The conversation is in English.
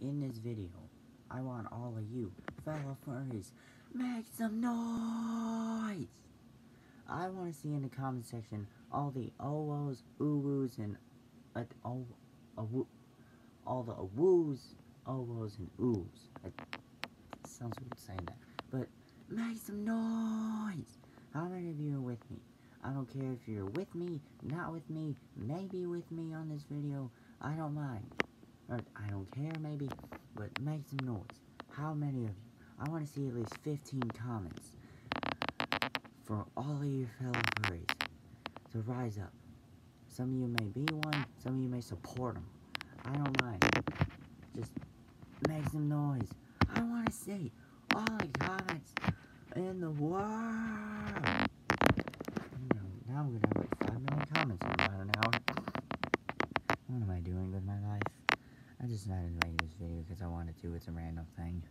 in this video, I want all of you, fellow furries, make some noise! I want to see in the comment section all the oh-ohs, ooh-woos, and all the woos, oh-ohs, and oohs. It sounds weird saying that, but make some noise! How many of you are with me? I don't care if you're with me, not with me, maybe with me on this video, I don't mind. Or I don't care maybe, but make some noise. How many of you? I want to see at least 15 comments for all of you fellow furries to rise up. Some of you may be one, some of you may support them. I don't mind. Just make some noise. I want to see all the comments in the world. Now I'm going to have like 5 million comments in about an hour. What am I doing with my life? I just decided to make this video because I wanted to. It's a random thing.